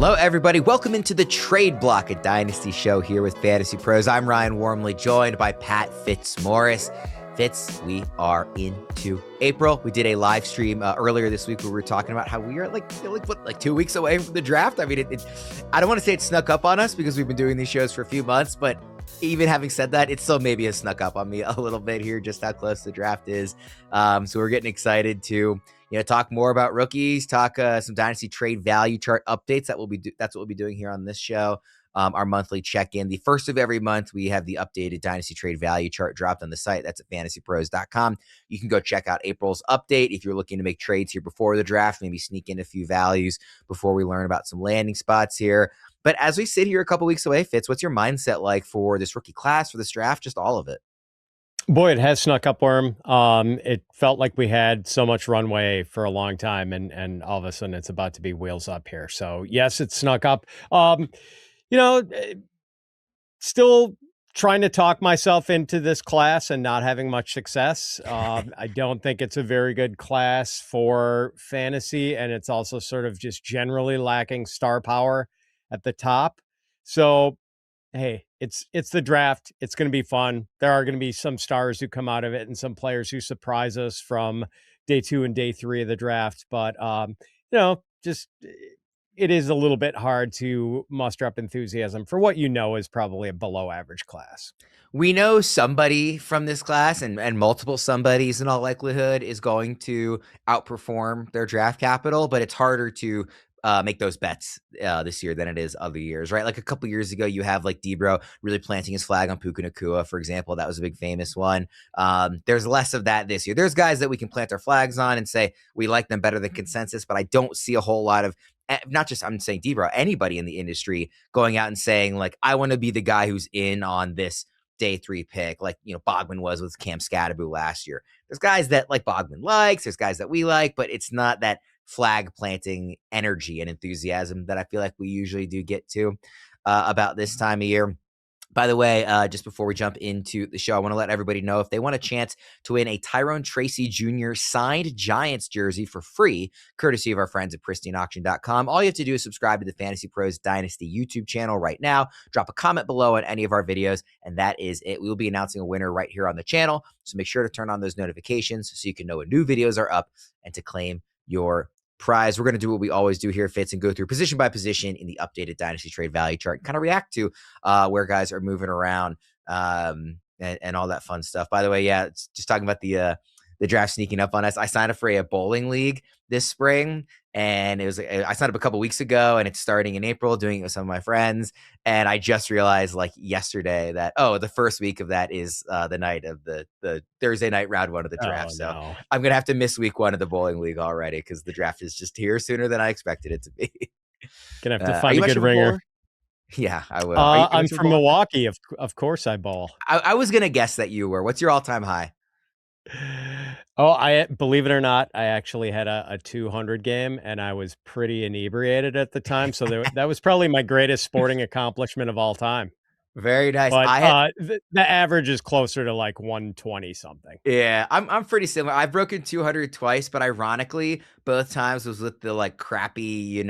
Hello, everybody. Welcome into the Trade Block, a Dynasty show here with Fantasy Pros. I'm Ryan Wormeli, joined by Pat Fitzmaurice. Fitz, we are into April. We did a live stream earlier this week where we were talking about how we are like 2 weeks away from the draft. I mean, I don't want to say it snuck up on us because we've been doing these shows for a few months, but even having said that, it still maybe has snuck up on me a little bit here, just how close the draft is. So we're getting excited to talk more about rookies, talk some Dynasty trade value chart updates. That's what we'll be doing here on this show. Our monthly check-in. The first of every month, we have the updated Dynasty trade value chart dropped on the site. That's at FantasyPros.com. You can go check out April's update if you're looking to make trades here before the draft, maybe sneak in a few values before we learn about some landing spots here. But as we sit here a couple weeks away, Fitz, what's your mindset like for this rookie class, for this draft, just all of it? Boy, it has snuck up, Worm. It felt like we had so much runway for a long time, and all of a sudden it's about to be wheels up here. So yes, it snuck up. Still trying to talk myself into this class and not having much success. I don't think it's a very good class for fantasy, and it's also sort of just generally lacking star power at the top. So hey, it's the draft. It's going to be fun. There are going to be some stars who come out of it and some players who surprise us from day 2 and day 3 of the draft. But, it is a little bit hard to muster up enthusiasm for what is probably a below average class. We know somebody from this class and multiple somebodies in all likelihood is going to outperform their draft capital, but it's harder to make those bets this year than it is other years, right? Like a couple years ago, you have like Debro really planting his flag on Puka Nacua, for example. That was a big famous one. There's less of that this year. There's guys that we can plant our flags on and say we like them better than consensus, but I don't see a whole lot of, not just I'm saying Debro, anybody in the industry going out and saying like, I want to be the guy who's in on this day 3 pick, like Bogman was with Cam Scatterbo last year. There's guys that like Bogman likes, there's guys that we like, but it's not that flag planting energy and enthusiasm that I feel like we usually do get to about this time of year. By the way, just before we jump into the show, I want to let everybody know if they want a chance to win a Tyrone Tracy Jr. signed Giants jersey for free, courtesy of our friends at pristineauction.com. All you have to do is subscribe to the Fantasy Pros Dynasty YouTube channel right now. Drop a comment below on any of our videos, and that is it. We will be announcing a winner right here on the channel, so make sure to turn on those notifications so you can know when new videos are up and to claim your prize. We're going to do what we always do here, Fitz, and go through position by position in the updated Dynasty trade value chart and kind of react to where guys are moving around and all that fun stuff. By the way, yeah, it's just talking about the draft sneaking up on us. I signed up for a bowling league this spring, and I signed up a couple weeks ago, and it's starting in April, doing it with some of my friends. And I just realized like yesterday that, the first week of that is the night of the Thursday night round 1 of the draft. Oh, so no. I'm going to have to miss week 1 of the bowling league already because the draft is just here sooner than I expected it to be. Gonna have to find a good ringer. Yeah, I will. I'm from Milwaukee. Of course I bowl. I was going to guess that you were. What's your all-time high? I believe it or not, I actually had a 200 game, and I was pretty inebriated at the time. So that was probably my greatest sporting accomplishment of all time. Very nice. But the average is closer to like 120 something. Yeah, I'm pretty similar. I've broken 200 twice, but ironically, both times was with the like crappy,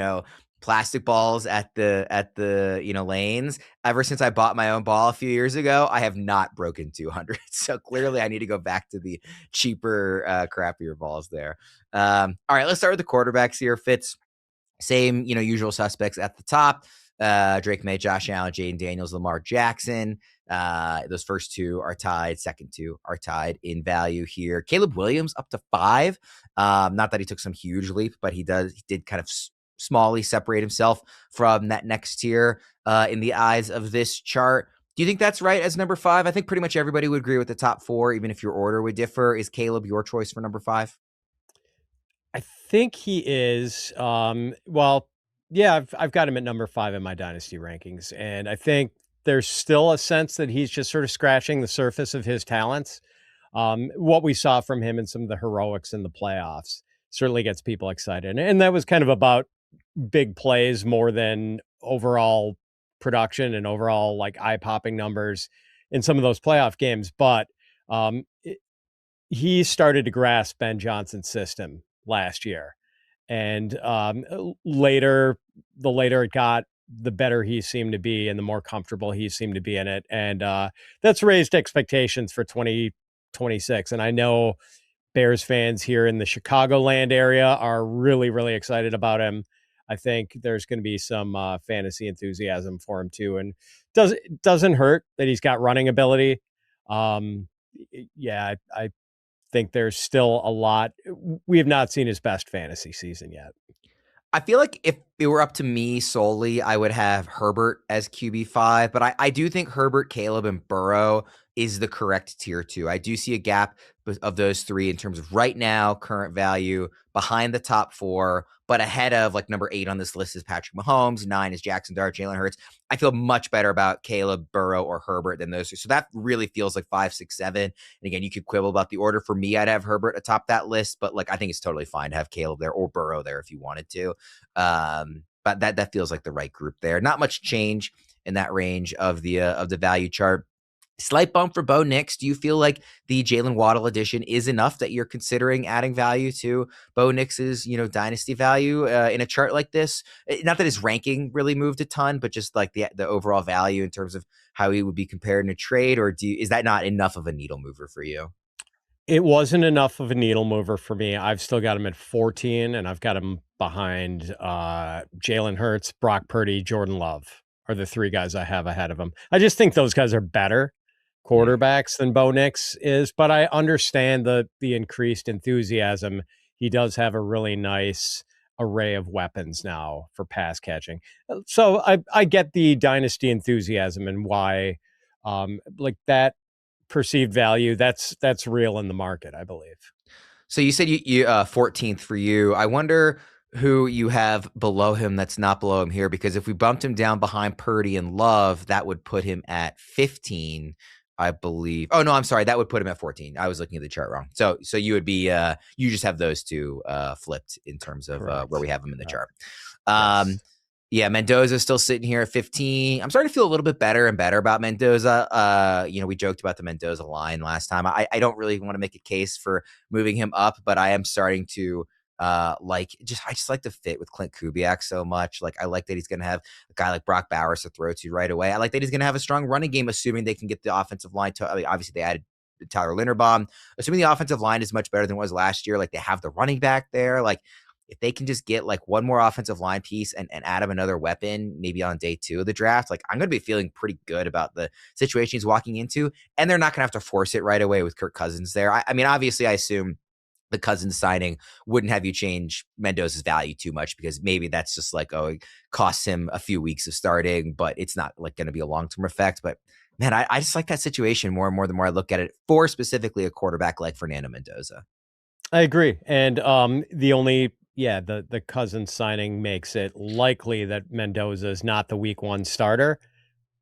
plastic balls at the lanes. Ever since I bought my own ball a few years ago, I have not broken 200. So clearly I need to go back to the cheaper, crappier balls there. All right, let's start with the quarterbacks here. Fitz, same, usual suspects at the top. Drake May, Josh Allen, Jaden Daniels, Lamar Jackson. Those first 2 are tied. Second 2 are tied in value here. Caleb Williams up to 5. Not that he took some huge leap, but he did kind of smallly separate himself from that next tier in the eyes of this chart. Do you think that's right as number 5? I think pretty much everybody would agree with the top 4, even if your order would differ. Is Caleb your choice for number 5? I think he is. Yeah, I've got him at number 5 in my dynasty rankings, and I think there's still a sense that he's just sort of scratching the surface of his talents. What we saw from him in some of the heroics in the playoffs certainly gets people excited, and that was kind of about big plays more than overall production and overall like eye-popping numbers in some of those playoff games. But he started to grasp Ben Johnson's system last year. And later the later it got, the better he seemed to be and the more comfortable he seemed to be in it. And that's raised expectations for 2026. And I know Bears fans here in the Chicagoland area are really, really excited about him. I think there's going to be some fantasy enthusiasm for him too, and doesn't hurt that he's got running ability. Um, yeah, I think there's still a lot. We have not seen his best fantasy season yet. I feel like if it were up to me solely, I would have Herbert as QB5, but I do think Herbert, Caleb, and Burrow is the correct tier 2. I do see a gap of those three in terms of right now, current value, behind the top 4, but ahead of like number 8 on this list is Patrick Mahomes, 9 is Jackson Dart, Jalen Hurts. I feel much better about Caleb, Burrow, or Herbert than those two. So that really feels like 5, 6, 7. And again, you could quibble about the order. For me, I'd have Herbert atop that list, but like I think it's totally fine to have Caleb there or Burrow there if you wanted to. But that feels like the right group there. Not much change in that range of the value chart. Slight bump for Bo Nix. Do you feel like the Jalen Waddle addition is enough that you're considering adding value to Bo Nix's, dynasty value in a chart like this? Not that his ranking really moved a ton, but just like the overall value in terms of how he would be compared in a trade, or is that not enough of a needle mover for you? It wasn't enough of a needle mover for me. I've still got him at 14, and I've got him behind Jalen Hurts, Brock Purdy, Jordan Love are the 3 guys I have ahead of him. I just think those guys are better quarterbacks than Bo Nix is, but I understand the increased enthusiasm. He does have a really nice array of weapons now for pass catching. So I get the dynasty enthusiasm and why like that perceived value that's real in the market, I believe. So you said you 14th for you. I wonder who you have below him that's not below him here, because if we bumped him down behind Purdy and Love, that would put him at 15, I believe. Oh no, I'm sorry, that would put him at 14. I was looking at the chart wrong. So you would be you just have those two flipped in terms of where we have them in the chart. Yes. Yeah, Mendoza still sitting here at 15. I'm starting to feel a little bit better and better about Mendoza. We joked about the Mendoza line last time. I don't really want to make a case for moving him up, but I am starting to I just like the fit with Clint Kubiak so much. Like I like that he's going to have a guy like Brock Bowers to throw to right away. I like that he's going to have a strong running game, assuming they can get the offensive line to. I mean, obviously they added Tyler Linderbaum. Assuming the offensive line is much better than it was last year, like they have the running back there, like. If they can just get like one more offensive line piece and add him another weapon, maybe on day 2 of the draft, like I'm going to be feeling pretty good about the situation he's walking into. And they're not going to have to force it right away with Kirk Cousins there. I mean, obviously, I assume the Cousins signing wouldn't have you change Mendoza's value too much, because maybe that's just like, oh, it costs him a few weeks of starting, but it's not like going to be a long-term effect. But man, I just like that situation more and more the more I look at it for specifically a quarterback like Fernando Mendoza. I agree. And the Cousins signing makes it likely that Mendoza is not the week 1 starter,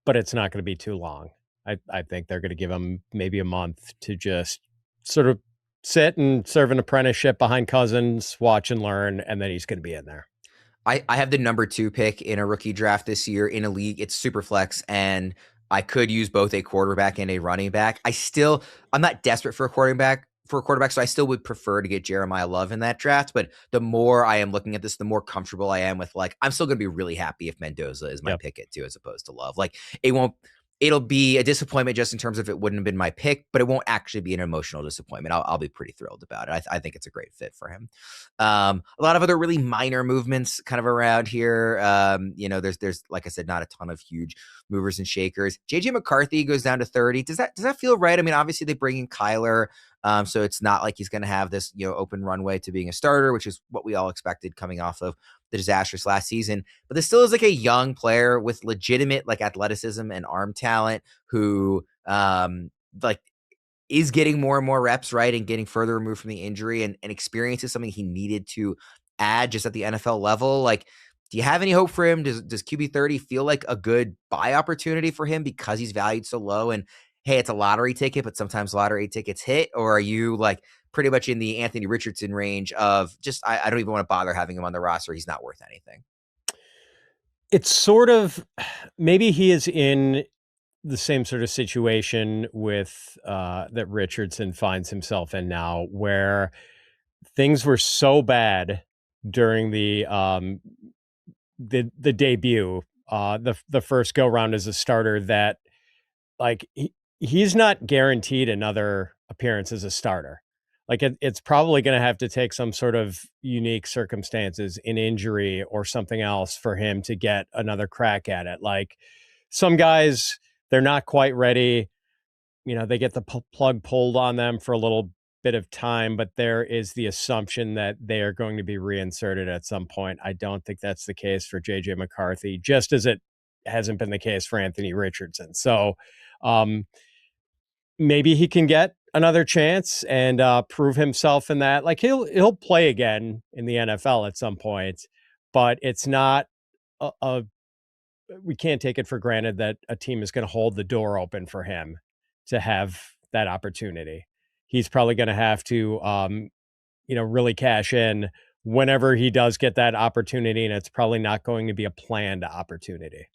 but it's not going to be too long. I think they're going to give him maybe a month to just sort of sit and serve an apprenticeship behind Cousins, watch and learn, and then he's going to be in there. I have the number 2 pick in a rookie draft this year in a league. It's Superflex, and I could use both a quarterback and a running back. I'm not desperate for a quarterback, so I still would prefer to get Jeremiah Love in that draft. But the more I am looking at this, the more comfortable I am with, like, I'm still going to be really happy if Mendoza is my pick at 2 as opposed to Love. Like, it'll be a disappointment just in terms of it wouldn't have been my pick, but it won't actually be an emotional disappointment. I'll be pretty thrilled about it. I think it's a great fit for him. A lot of other really minor movements kind of around here. There's like I said, not a ton of huge movers and shakers. JJ McCarthy goes down to 30. Does that feel right? I mean, obviously they bring in Kyler. So it's not like he's going to have this, open runway to being a starter, which is what we all expected coming off of the disastrous last season. But this still is like a young player with legitimate like athleticism and arm talent who is getting more and more reps, right, and getting further removed from the injury, and experience is something he needed to add just at the NFL level. Like, do you have any hope for him? Does QB 30 feel like a good buy opportunity for him because he's valued so low? And hey, it's a lottery ticket, but sometimes lottery tickets hit. Or are you like pretty much in the Anthony Richardson range of just, I don't even want to bother having him on the roster. He's not worth anything. It's sort of, maybe he is in the same sort of situation with that Richardson finds himself in now, where things were so bad during the the debut, the first go round as a starter, that like he's not guaranteed another appearance as a starter. Like it's probably going to have to take some sort of unique circumstances, an injury or something else, for him to get another crack at it. Like some guys, they're not quite ready. They get the plug pulled on them for a little bit of time, but there is the assumption that they are going to be reinserted at some point. I don't think that's the case for JJ McCarthy, just as it hasn't been the case for Anthony Richardson. So um, maybe he can get another chance and prove himself in that. Like he'll play again in the NFL at some point, but it's not we can't take it for granted that a team is going to hold the door open for him to have that opportunity. He's probably going to have to, really cash in whenever he does get that opportunity, and it's probably not going to be a planned opportunity.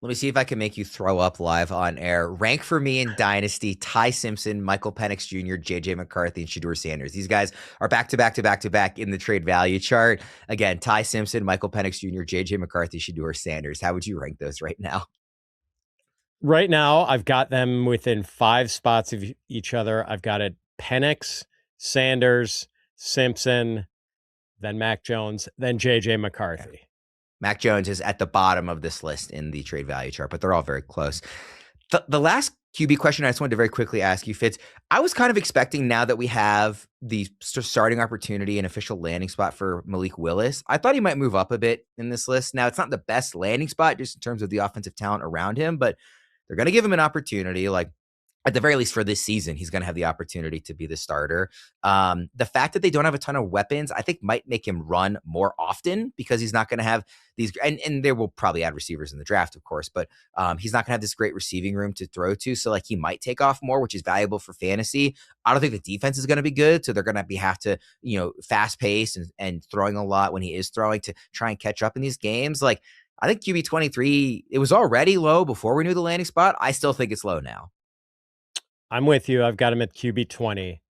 Let me see if I can make you throw up live on air. Rank for me in Dynasty: Ty Simpson, Michael Penix Jr., JJ McCarthy, and Shedeur Sanders. These guys are back to back to back to back in the trade value chart. Again, Ty Simpson, Michael Penix Jr., JJ McCarthy, Shedeur Sanders. How would you rank those right now? Right now, I've got them within 5 spots of each other. I've got it Penix, Sanders, Simpson, then Mac Jones, then JJ McCarthy. Yeah. Mac Jones is at the bottom of this list in the trade value chart, but they're all very close. The last QB question I just wanted to very quickly ask you, Fitz. I was kind of expecting, now that we have the starting opportunity and official landing spot for Malik Willis, I thought he might move up a bit in this list. Now, it's not the best landing spot just in terms of the offensive talent around him, but they're going to give him an opportunity. Like, at the very least for this season, he's going to have the opportunity to be the starter. The fact that they don't have a ton of weapons, I think, might make him run more often, because he's not going to have these, and they will probably add receivers in the draft, of course, but he's not going to have this great receiving room to throw to. So like, he might take off more, which is valuable for fantasy. I don't think the defense is going to be good. So they're going to have to, fast pace and throwing a lot when he is throwing to try and catch up in these games. Like, I think QB 23, it was already low before we knew the landing spot. I still think it's low now. I'm with you. I've got him at QB 20.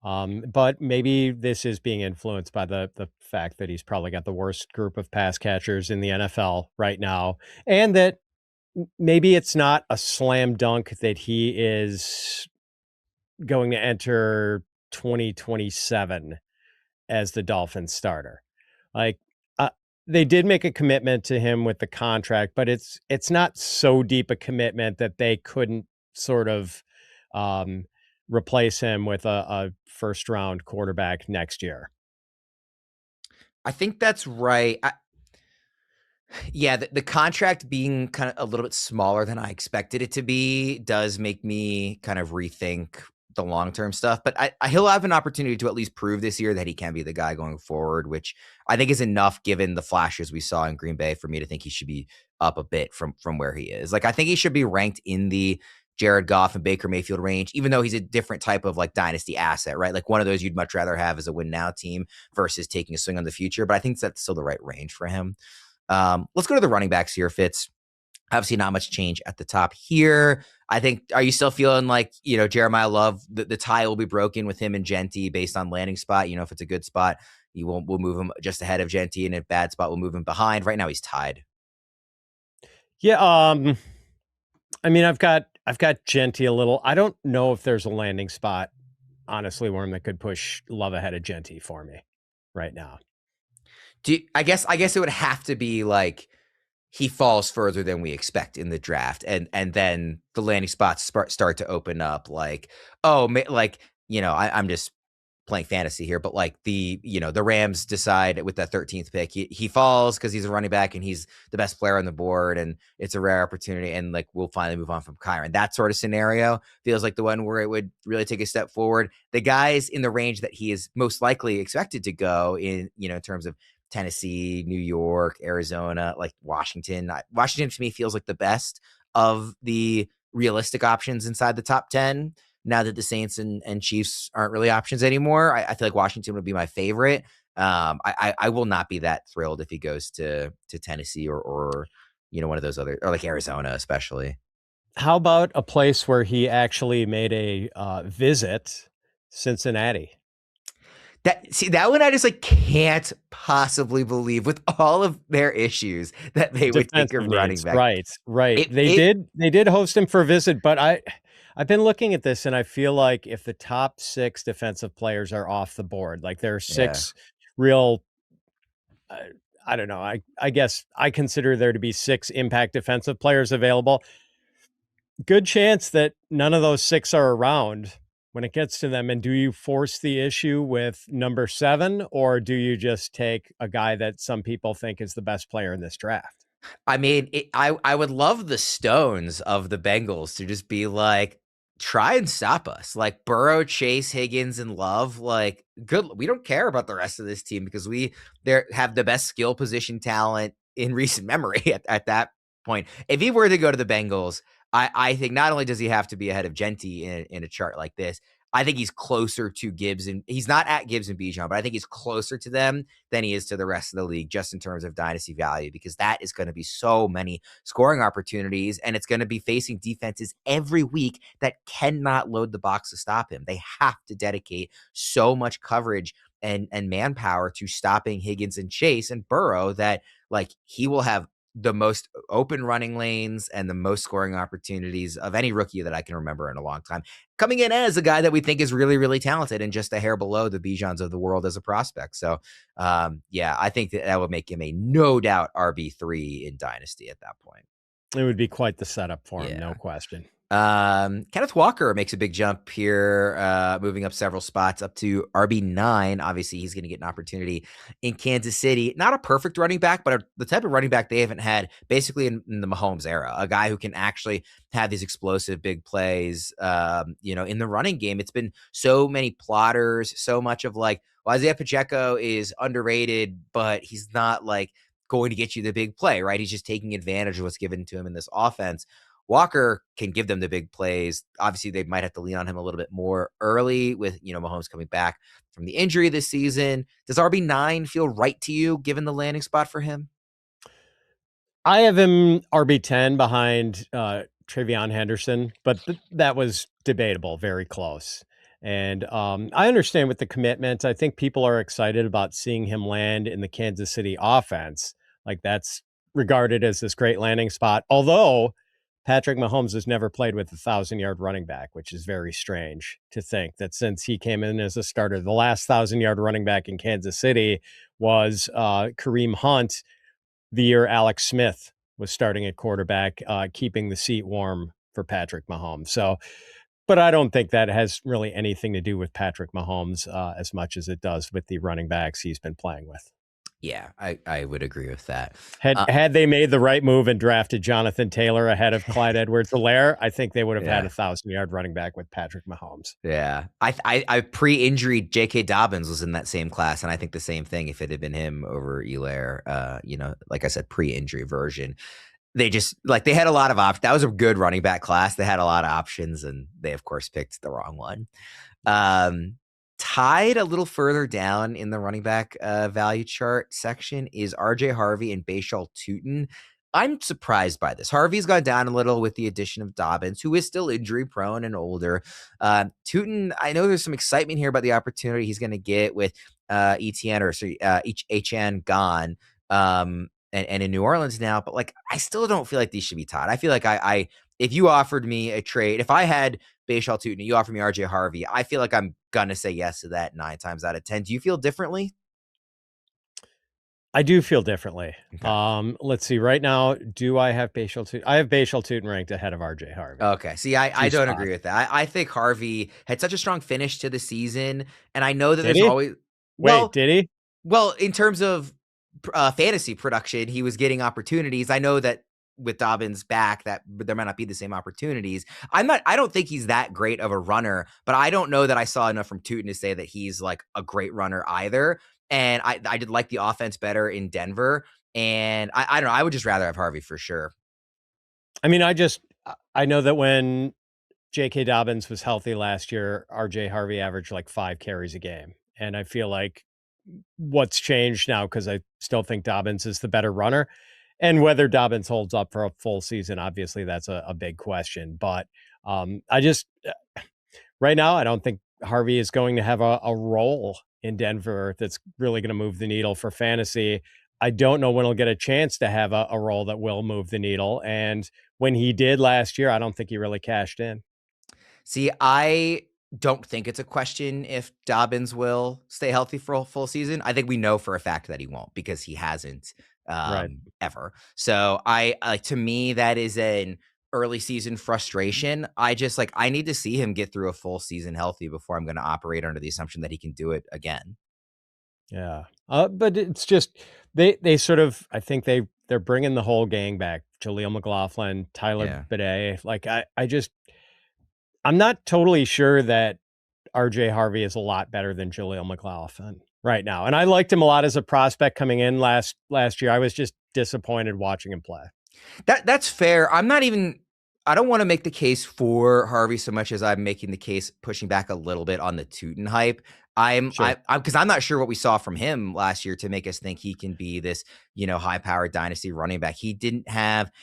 But maybe this is being influenced by the fact that he's probably got the worst group of pass catchers in the NFL right now, and that maybe it's not a slam dunk that he is going to enter 2027 as the Dolphins starter. Like, they did make a commitment to him with the contract, but it's not so deep a commitment that they couldn't sort of replace him with a first round quarterback next year. I think that's right. The contract being kind of a little bit smaller than I expected it to be does make me kind of rethink the long-term stuff, but he'll have an opportunity to at least prove this year that he can be the guy going forward, which I think is enough given the flashes we saw in Green Bay for me to think he should be up a bit from where he is. Like, I think he should be ranked in the Jared Goff and Baker Mayfield range, even though he's a different type of like dynasty asset, right? Like, one of those you'd much rather have as a win now team versus taking a swing on the future. But I think that's still the right range for him. Let's go to the running backs here, Fitz. Obviously, not much change at the top here. I think, are you still feeling like, Jeremiah Love, the tie will be broken with him and Genty based on landing spot? If it's a good spot, we'll move him just ahead of Genty, and if bad spot, we'll move him behind. Right now, he's tied. Yeah. I mean, I've got Genty a little. I don't know if there's a landing spot, honestly, Worm, that could push Love ahead of Genty for me right now. I guess it would have to be like he falls further than we expect in the draft, and then the landing spots start to open up. Like, I'm just playing fantasy here, but like the Rams decide with that 13th pick, he falls because he's a running back and he's the best player on the board, and it's a rare opportunity, and like we'll finally move on from Kyron. That sort of scenario feels like the one where it would really take a step forward. The guys in the range that he is most likely expected to go in, in terms of Tennessee, New York, Arizona, like Washington. Washington to me feels like the best of the realistic options inside the top 10. Now that the Saints and Chiefs aren't really options anymore, I feel like Washington would be my favorite. I will not be that thrilled if he goes to Tennessee or one of those other, or like Arizona especially. How about a place where he actually made a visit, Cincinnati? That one I just like can't possibly believe with all of their issues that they would take a Defensive running needs. back. Right. It They it did host him for a visit, but I've been looking at this and I feel like if the top 6 defensive players are off the board, like there are yeah. 6 real uh, I don't know. I guess I consider there to be 6 impact defensive players available. Good chance that none of those 6 are around when it gets to them. And do you force the issue with number 7, or do you just take a guy that some people think is the best player in this draft? I mean, I would love the stones of the Bengals to just be like, try and stop us. Like Burrow, Chase, Higgins, and Love. Like, good. We don't care about the rest of this team because we have the best skill position talent in recent memory at that point. If he were to go to the Bengals, I think not only does he have to be ahead of Genty in a chart like this, I think he's closer to Gibbs, and he's not at Gibbs and Bijan, but I think he's closer to them than he is to the rest of the league, just in terms of dynasty value, because that is going to be so many scoring opportunities, and it's going to be facing defenses every week that cannot load the box to stop him. They have to dedicate so much coverage and manpower to stopping Higgins and Chase and Burrow that like he will have the most open running lanes and the most scoring opportunities of any rookie that I can remember in a long time, coming in as a guy that we think is really, really talented and just a hair below the Bijans of the world as a prospect. So, yeah, I think that would make him a no doubt RB3 in Dynasty at that point. It would be quite the setup for him, Yeah. no question. Kenneth Walker makes a big jump here, moving up several spots up to RB9. Obviously, he's going to get an opportunity in Kansas City. Not a perfect running back, but the type of running back they haven't had basically in the Mahomes era. A guy who can actually have these explosive big plays, in the running game. It's been so many plotters, so much of like, well, Isaiah Pacheco is underrated, but he's not like going to get you the big play, right? He's just taking advantage of what's given to him in this offense. Walker can give them the big plays. Obviously, they might have to lean on him a little bit more early with, Mahomes coming back from the injury this season. Does RB9 feel right to you given the landing spot for him? I have him RB10 behind Travion Henderson, but that was debatable, very close. And I understand with the commitment. I think people are excited about seeing him land in the Kansas City offense. Like that's regarded as this great landing spot. Although Patrick Mahomes has never played with a 1,000-yard running back, which is very strange to think that since he came in as a starter, the last 1,000-yard running back in Kansas City was Kareem Hunt the year Alex Smith was starting at quarterback, keeping the seat warm for Patrick Mahomes. So, but I don't think that has really anything to do with Patrick Mahomes as much as it does with the running backs he's been playing with. Yeah, I would agree with that. Had they made the right move and drafted Jonathan Taylor ahead of Clyde Edwards-Helaire, I think they would have had a 1,000-yard running back with Patrick Mahomes. Yeah, I pre-injury J.K. Dobbins was in that same class, and I think the same thing if it had been him over Helaire. Like I said, pre-injury version. They just they had a lot of options. That was a good running back class. They had a lot of options, and they of course picked the wrong one. Tied a little further down in the running back value chart section is RJ Harvey and Bhayshul Tuten. I'm surprised by this. Harvey's gone down a little with the addition of Dobbins, who is still injury prone and older. Tuten, I know there's some excitement here about the opportunity he's going to get with HN gone and in New Orleans now. But I still don't feel like these should be tied. I feel like if you offered me a trade, if I had Bhayshul Tuten, you offer me RJ Harvey, I feel like I'm going to say yes to that 9 times out of 10. Do you feel differently? I do feel differently. Okay. Let's see. Right now, do I have Bhayshul Tuten? I have Bhayshul Tuten ranked ahead of RJ Harvey. Okay. See, I don't agree with that. I think Harvey had such a strong finish to the season, and I know that Did he? always... Wait, did he? Well, in terms of fantasy production, he was getting opportunities. I know that with Dobbins back, that there might not be the same opportunities. I don't think he's that great of a runner, but I don't know that I saw enough from Tuten to say that he's like a great runner either. And I did like the offense better in Denver. And I don't know. I would just rather have Harvey for sure. I mean, I know that when J.K. Dobbins was healthy last year, RJ Harvey averaged like 5 carries a game. And I feel like what's changed now, because I still think Dobbins is the better runner. And whether Dobbins holds up for a full season, obviously that's a big question. But right now, I don't think Harvey is going to have a role in Denver that's really going to move the needle for fantasy. I don't know when he'll get a chance to have a role that will move the needle. And when he did last year, I don't think he really cashed in. See, I don't think it's a question if Dobbins will stay healthy for a full season. I think we know for a fact that he won't because he hasn't Right. ever. So I like to me that is an early season frustration. I just like I need to see him get through a full season healthy before I'm going to operate under the assumption that he can do it again. Yeah. But it's just they sort of I think they're bringing the whole gang back. Jaleel McLaughlin, Tyler Yeah. Bidet. Like I just I'm not totally sure that RJ Harvey is a lot better than Jaleel McLaughlin right now. And I liked him a lot as a prospect coming in last year. I was just disappointed watching him play. That's fair. I don't want to make the case for Harvey so much as I'm making the case pushing back a little bit on the Tuten hype. Sure. Because I'm not sure what we saw from him last year to make us think he can be this, high powered dynasty running back. He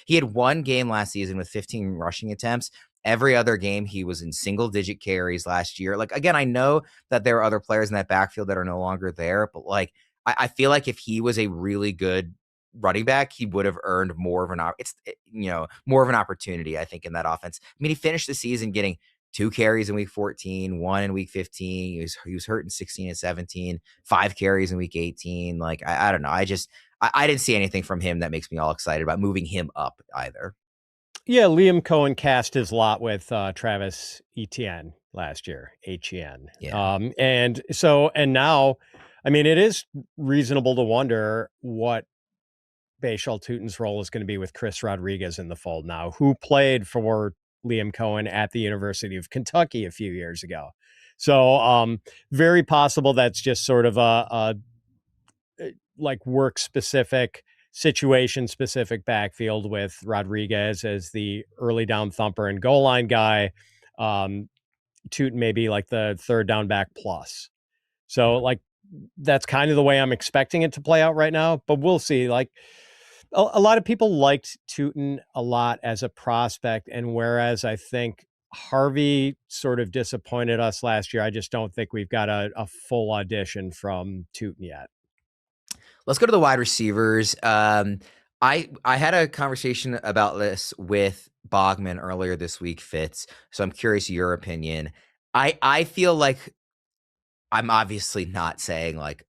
had one game last season with 15 rushing attempts. Every other game, he was in single digit carries last year. Like, again, I know that there are other players in that backfield that are no longer there, but like, I feel like if he was a really good running back, he would have earned more of more of an opportunity, I think, in that offense. I mean, he finished the season getting 2 carries in week 14, 1 in week 15. He was hurt in 16 and 17, 5 carries in week 18. Like, I don't know. I didn't see anything from him that makes me all excited about moving him up either. Yeah, Liam Cohen cast his lot with Travis Etienne last year, HEN. Yeah. And now, I mean, it is reasonable to wonder what Bhayshul Tuten's role is going to be with Chris Rodriguez in the fold now, who played for Liam Cohen at the University of Kentucky a few years ago. So very possible that's just sort of a like work specific, situation specific backfield with Rodriguez as the early down thumper and goal line guy. Tuten maybe like the third down back plus. So like that's kind of the way I'm expecting it to play out right now, but we'll see. Like a lot of people liked Tuten a lot as a prospect, and whereas I think Harvey sort of disappointed us last year, I just don't think we've got a full audition from Tuten yet. Let's go to the wide receivers. I had a conversation about this with Bogman earlier this week, Fitz. So I'm curious your opinion. I feel like I'm obviously not saying like,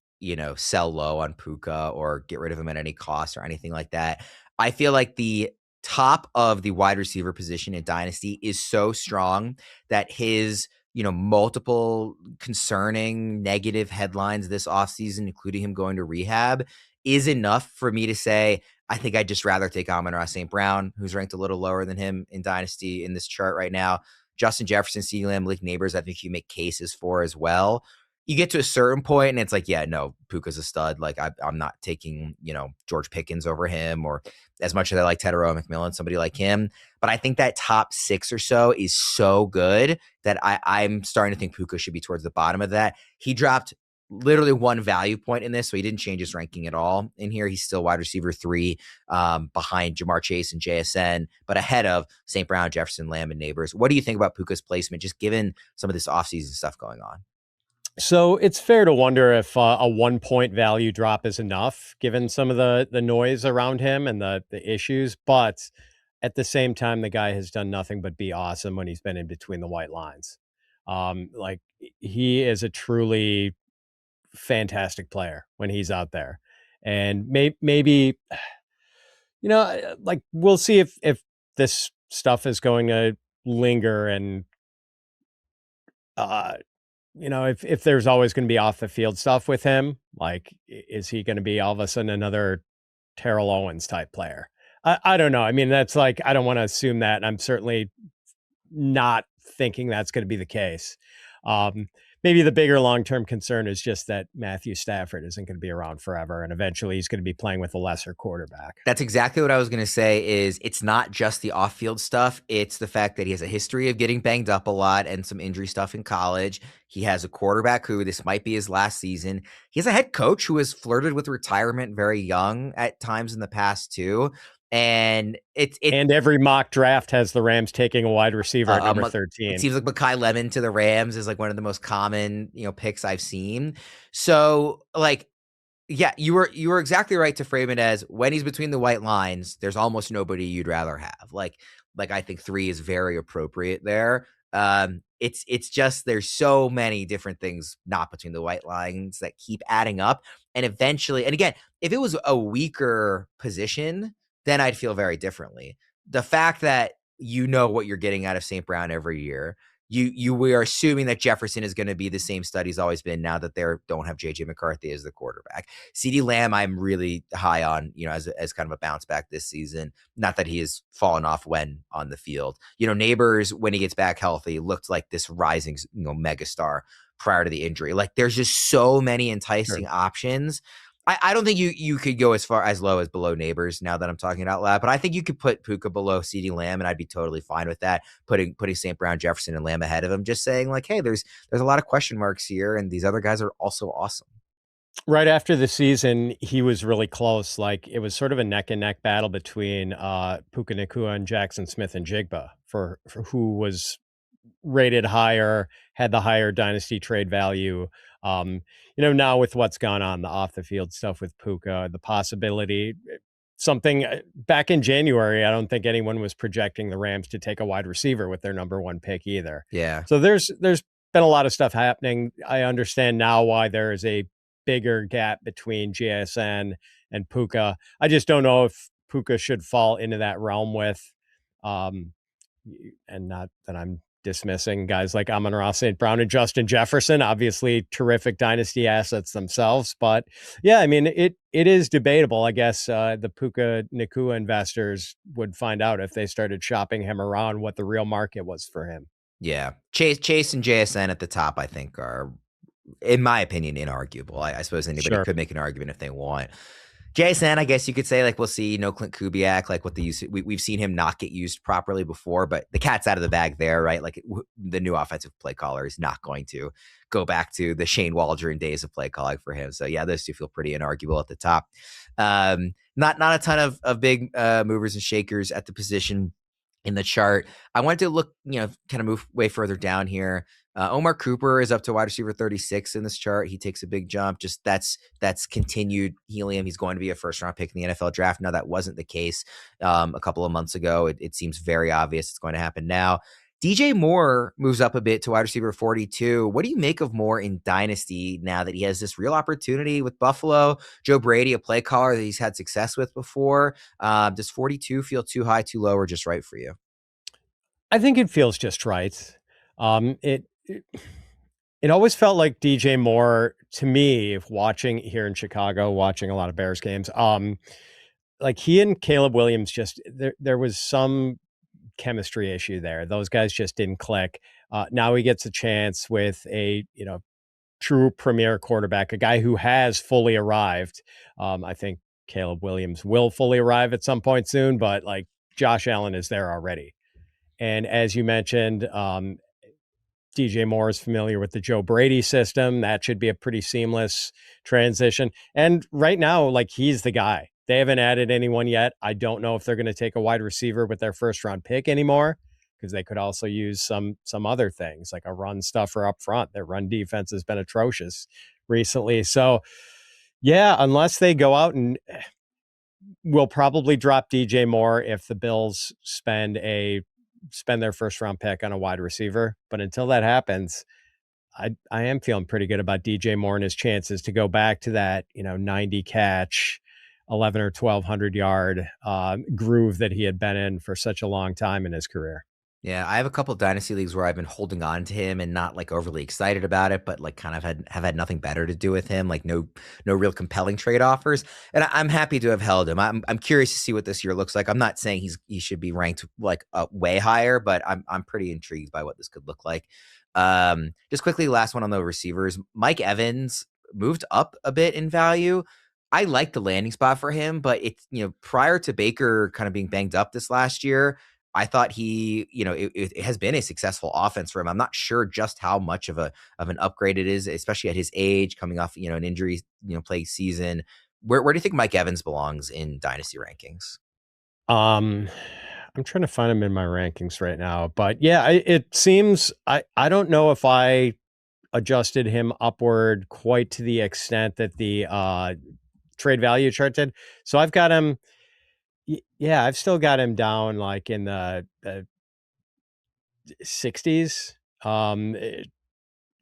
sell low on Puka or get rid of him at any cost or anything like that. I feel like the top of the wide receiver position in Dynasty is so strong that his, multiple concerning negative headlines this offseason, including him going to rehab, is enough for me to say, I think I'd just rather take Amon-Ra St. Brown, who's ranked a little lower than him in Dynasty in this chart right now. Justin Jefferson, CeeDee Lamb, Malik Neighbors, I think you make cases for as well. You get to a certain point and it's like, yeah, no, Puka's a stud. Like I'm not taking, George Pickens over him, or as much as I like Teteroa McMillan, somebody like him. But I think that top 6 or so is so good that I'm starting to think Puka should be towards the bottom of that. He dropped literally 1 value point in this, so he didn't change his ranking at all in here. He's still wide receiver 3 behind Jamar Chase and JSN, but ahead of St. Brown, Jefferson, Lamb, and Neighbors. What do you think about Puka's placement, just given some of this offseason stuff going on? So it's fair to wonder if a 1 point value drop is enough, given some of the noise around him and the issues. But at the same time, the guy has done nothing but be awesome when he's been in between the white lines. Like he is a truly fantastic player when he's out there, and maybe like we'll see if this stuff is going to linger and if there's always going to be off the field stuff with him, like, is he going to be all of a sudden another Terrell Owens type player? I don't know. I mean, that's like, I don't want to assume that. And I'm certainly not thinking that's going to be the case. Maybe the bigger long-term concern is just that Matthew Stafford isn't going to be around forever. And eventually he's going to be playing with a lesser quarterback. That's exactly what I was going to say. Is it's not just the off-field stuff. It's the fact that he has a history of getting banged up a lot and some injury stuff in college. He has a quarterback who this might be his last season. He has a head coach who has flirted with retirement very young at times in the past too. And And every mock draft has the Rams taking a wide receiver at number it 13. seems like Mekhi Lemon to the Rams is like one of the most common, picks I've seen. So like, yeah, you were exactly right to frame it as when he's between the white lines, there's almost nobody you'd rather have. Like I think 3 is very appropriate there. It's just there's so many different things not between the white lines that keep adding up, and eventually, and again, if it was a weaker position, then I'd feel very differently. The fact that what you're getting out of St. Brown every year, we are assuming that Jefferson is going to be the same stud he's always been now that they don't have JJ McCarthy as the quarterback. CeeDee Lamb, I'm really high on, as kind of a bounce back this season. Not that he has fallen off when on the field. Neighbors, when he gets back healthy, looked like this rising, megastar prior to the injury. Like there's just so many enticing options. I don't think you could go as low as below Neighbors now that I'm talking it out loud, but I think you could put Puka below CeeDee Lamb, and I'd be totally fine with that. Putting St. Brown, Jefferson, and Lamb ahead of him, just saying like, hey, there's a lot of question marks here, and these other guys are also awesome. Right after the season, he was really close. Like it was sort of a neck and neck battle between Puka Nacua and Jackson Smith-Njigba for who was rated higher, had the higher dynasty trade value. Now with what's gone on, the off the field stuff with Puka, the possibility, something back in January, I don't think anyone was projecting the Rams to take a wide receiver with their number 1 pick either. Yeah. So there's been a lot of stuff happening. I understand now why there is a bigger gap between JSN and Puka. I just don't know if Puka should fall into that realm with, and not that I'm dismissing guys like Amon-Ra St. Brown and Justin Jefferson, obviously terrific dynasty assets themselves. But yeah, I mean, it is debatable. I guess the Puka Nacua investors would find out if they started shopping him around what the real market was for him. Yeah. Chase and JSN at the top, I think, are, in my opinion, inarguable. I suppose anybody could make an argument if they want. JSN, I guess you could say, like, we'll see, Clint Kubiak, like what the use, we've seen him not get used properly before, but the cat's out of the bag there, right? Like the new offensive play caller is not going to go back to the Shane Waldron days of play calling for him. So yeah, those two feel pretty inarguable at the top. Not a ton of big movers and shakers at the position in the chart. I wanted to look, kind of move way further down here. Omar Cooper is up to wide receiver 36 in this chart. He takes a big jump. Just that's continued helium. He's going to be a first round pick in the NFL draft. Now that wasn't the case a couple of months ago. It seems very obvious it's going to happen now. DJ Moore moves up a bit to wide receiver 42. What do you make of Moore in Dynasty now that he has this real opportunity with Buffalo? Joe Brady, a play caller that he's had success with before. Does 42 feel too high, too low, or just right for you? I think it feels just right. It always felt like DJ Moore to me, if watching here in Chicago, watching a lot of Bears games, like he and Caleb Williams just there was some chemistry issue there. Those guys just didn't click. Now he gets a chance with a true premier quarterback, a guy who has fully arrived. I think Caleb Williams will fully arrive at some point soon, but like Josh Allen is there already. And as you mentioned, DJ Moore is familiar with the Joe Brady system. That should be a pretty seamless transition. And right now, like he's the guy. They haven't added anyone yet. I don't know if they're going to take a wide receiver with their first round pick anymore, because they could also use some other things like a run stuffer up front. Their run defense has been atrocious recently. So yeah, unless they go out and will probably drop DJ Moore if the Bills spend their first round pick on a wide receiver. But until that happens, I am feeling pretty good about DJ Moore and his chances to go back to that, 90 catch, 11 or 1200 yard groove that he had been in for such a long time in his career. Yeah, I have a couple of dynasty leagues where I've been holding on to him and not like overly excited about it, but like kind of have had nothing better to do with him, like no real compelling trade offers. And I'm happy to have held him. I'm curious to see what this year looks like. I'm not saying he should be ranked like way higher, but I'm pretty intrigued by what this could look like. Just quickly, last one on the receivers. Mike Evans moved up a bit in value. I like the landing spot for him, but it's, prior to Baker kind of being banged up this last year, I thought it has been a successful offense for him. I'm not sure just how much of an upgrade it is, especially at his age, coming off, an injury, play season. Where do you think Mike Evans belongs in dynasty rankings? Um, I'm trying to find him in my rankings right now, but yeah, it seems I don't know if I adjusted him upward quite to the extent that the trade value chart did. So I've got him. Yeah, I've still got him down like in the 60s.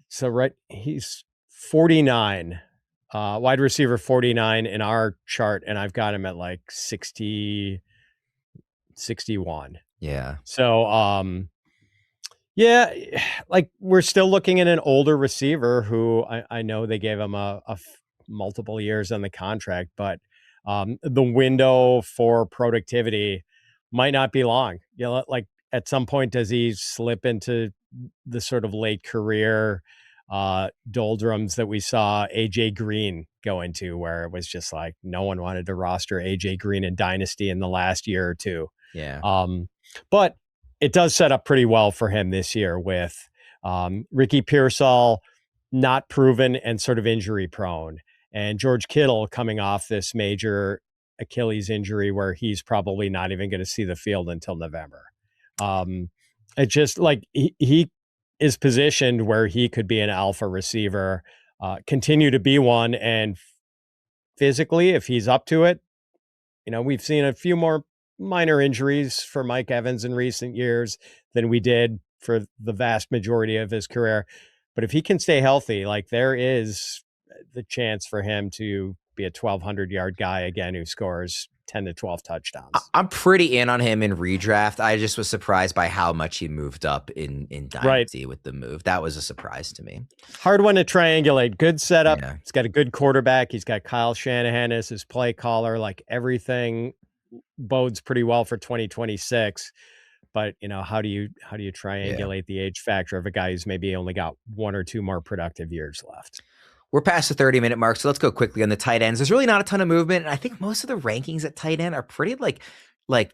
So right, he's 49, wide receiver 49 in our chart, and I've got him at like 60, 61. Yeah. So yeah, like we're still looking at an older receiver who I know they gave him multiple years on the contract, but the window for productivity might not be long. You know, like at some point, does he slip into the sort of late career doldrums that we saw AJ Green go into, where it was just like no one wanted to roster AJ Green in Dynasty in the last year or two. Yeah. But it does set up pretty well for him this year with Ricky Pearsall not proven and sort of injury prone, and George Kittle coming off this major Achilles injury where he's probably not even going to see the field until November. It's just like he is positioned where he could be an alpha receiver, continue to be one, and physically, if he's up to it, you know, we've seen a few more minor injuries for Mike Evans in recent years than we did for the vast majority of his career. But if he can stay healthy, like there is the chance for him to be a 1,200-yard guy again who scores 10 to 12 touchdowns. I'm pretty in on him in redraft. I just was surprised by how much he moved up in Dynasty with the move. That was a surprise to me. Hard one to triangulate. Good setup. Yeah. He's got a good quarterback. He's got Kyle Shanahan as his play caller. Like everything bodes pretty well for 2026. But you know, how do you triangulate the age factor of a guy who's maybe only got one or two more productive years left? We're past the 30-minute mark, so let's go quickly on the tight ends. There's really not a ton of movement, and I think most of the rankings at tight end are pretty like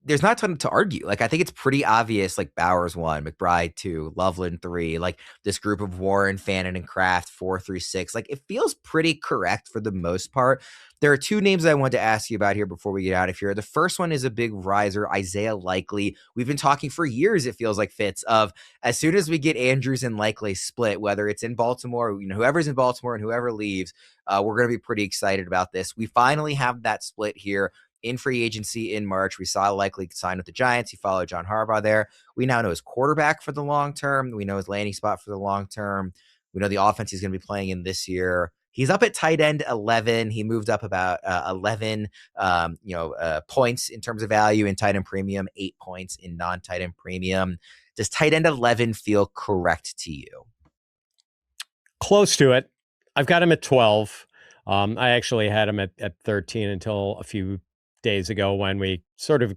there's not a ton to argue. Like I think it's pretty obvious. Like Bowers 1, McBride 2, Loveland 3. Like this group of Warren, Fannin, and Kraft 4 through 6. Like it feels pretty correct for the most part. There are two names I wanted to ask you about here before we get out of here. The first one is a big riser, Isaiah Likely. We've been talking for years, it feels like, Fitz, of as soon as we get Andrews and Likely split, whether it's in Baltimore, you know, whoever's in Baltimore and whoever leaves, we're going to be pretty excited about this. We finally have that split here in free agency in March. We saw Likely sign with the Giants. He followed John Harbaugh there. We now know his quarterback for the long term. We know his landing spot for the long term. We know the offense he's going to be playing in this year. He's up at tight end 11. He moved up about 11 points in terms of value in tight end premium, 8 points in non-tight end premium. Does tight end 11 feel correct to you? Close to it. I've got him at 12. I actually had him at 13 until a few days ago when we sort of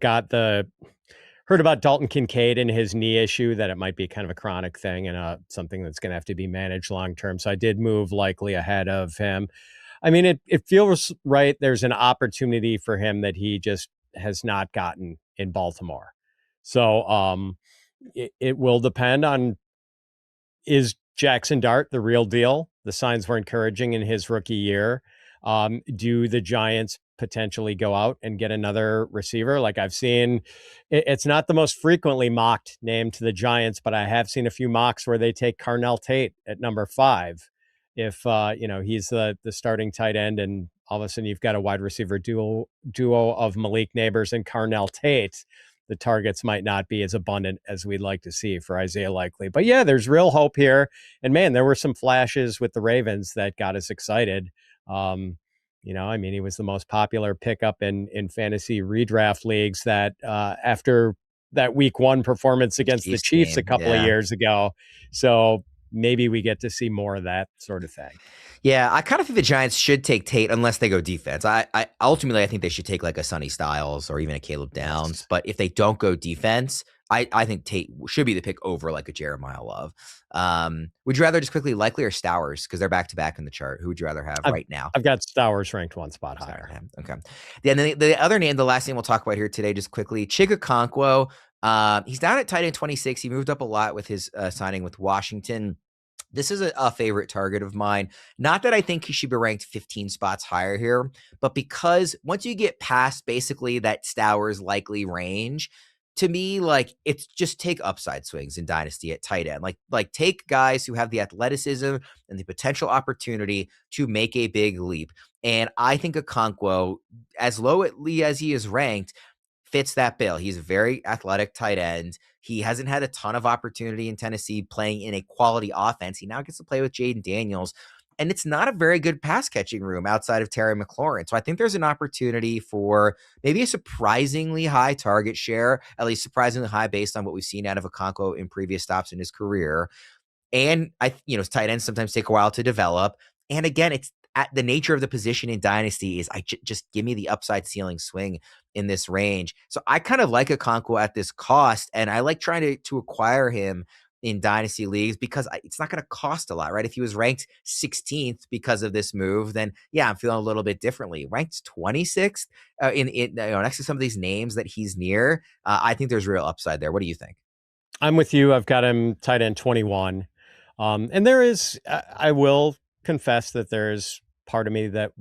heard about Dalton Kincaid and his knee issue, that it might be kind of a chronic thing and something that's going to have to be managed long-term. So I did move Likely ahead of him. I mean, it feels right. There's an opportunity for him that he just has not gotten in Baltimore. So it will depend on, is Jackson Dart the real deal? The signs were encouraging in his rookie year. Do the Giants potentially go out and get another receiver? Like I've seen, it's not the most frequently mocked name to the Giants, but I have seen a few mocks where they take Carnell Tate at number 5. If he's the starting tight end, and all of a sudden you've got a wide receiver duo of Malik Neighbors and Carnell Tate, the targets might not be as abundant as we'd like to see for Isaiah Likely. But yeah, there's real hope here. And man, there were some flashes with the Ravens that got us excited. He was the most popular pickup in fantasy redraft leagues that after that week 1 performance against the Chiefs a couple of years ago. So maybe we get to see more of that sort of thing. Yeah, I kind of think the Giants should take Tate unless they go defense. I ultimately think they should take like a Sonny Styles or even a Caleb Downs. Yes. But if they don't go defense, I think Tate should be the pick over like a Jeremiah Love. Would you rather just quickly Likely or Stowers? Because they're back to back in the chart. Who would you rather have right now? I've got Stowers ranked 1 spot higher. Okay. Yeah, and then the other name, the last name we'll talk about here today, just quickly, Chig Okonkwo. He's down at tight end 26. He moved up a lot with his signing with Washington. This is a favorite target of mine. Not that I think he should be ranked 15 spots higher here, but because once you get past basically that Stowers likely range, to me, like, it's just take upside swings in Dynasty at tight end. Like take guys who have the athleticism and the potential opportunity to make a big leap. And I think Okonkwo, as lowly as he is ranked, fits that bill. He's a very athletic tight end. He hasn't had a ton of opportunity in Tennessee playing in a quality offense. He now gets to play with Jaden Daniels, and it's not a very good pass catching room outside of Terry McLaurin. So I think there's an opportunity for maybe a surprisingly high target share, at least surprisingly high based on what we've seen out of Okonkwo in previous stops in his career. And tight ends sometimes take a while to develop. And again, it's at the nature of the position in Dynasty is just give me the upside ceiling swing in this range. So I kind of like Okonkwo at this cost, and I like trying to acquire him in Dynasty leagues because it's not going to cost a lot, right? If he was ranked 16th because of this move, then yeah, I'm feeling a little bit differently. Ranked 26th next to some of these names that he's near, I think there's real upside there. What do you think? I'm with you. I've got him tight end 21. And there is, I will confess that there's part of me that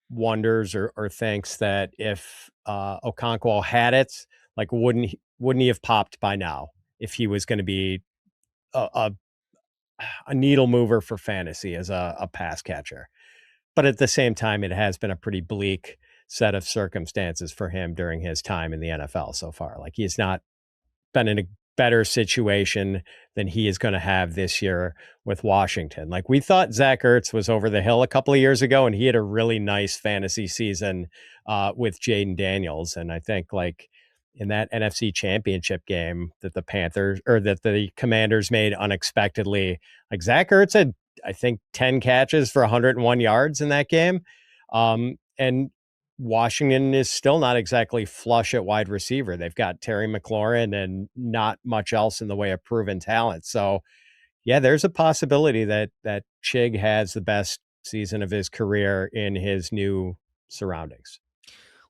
wonders or thinks that if Okonkwo had it, like wouldn't he have popped by now if he was going to be a needle mover for fantasy as a pass catcher? But at the same time, it has been a pretty bleak set of circumstances for him during his time in the NFL so far. Like he's not been in a better situation than he is going to have this year with Washington. Like we thought Zach Ertz was over the hill a couple of years ago, and he had a really nice fantasy season with Jaden Daniels. And I think like in that NFC Championship game that the Panthers or that the Commanders made unexpectedly, like Zach Ertz had, I think, 10 catches for 101 yards in that game. And Washington is still not exactly flush at wide receiver. They've got Terry McLaurin and not much else in the way of proven talent. So yeah, there's a possibility that Chig has the best season of his career in his new surroundings.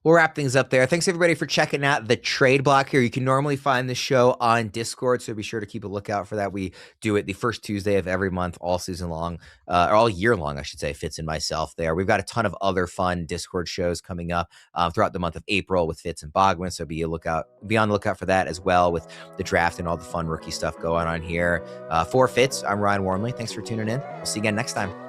We'll wrap things up there. Thanks everybody for checking out the trade block here. You can normally find the show on Discord, so be sure to keep a lookout for that. We do it the first Tuesday of every month, all season long, or all year long, I should say. Fitz and myself there. We've got a ton of other fun Discord shows coming up throughout the month of April with Fitz and Bogman, so be on the lookout for that as well with the draft and all the fun rookie stuff going on here. For Fitz, I'm Ryan Wormeli. Thanks for tuning in. We'll see you again next time.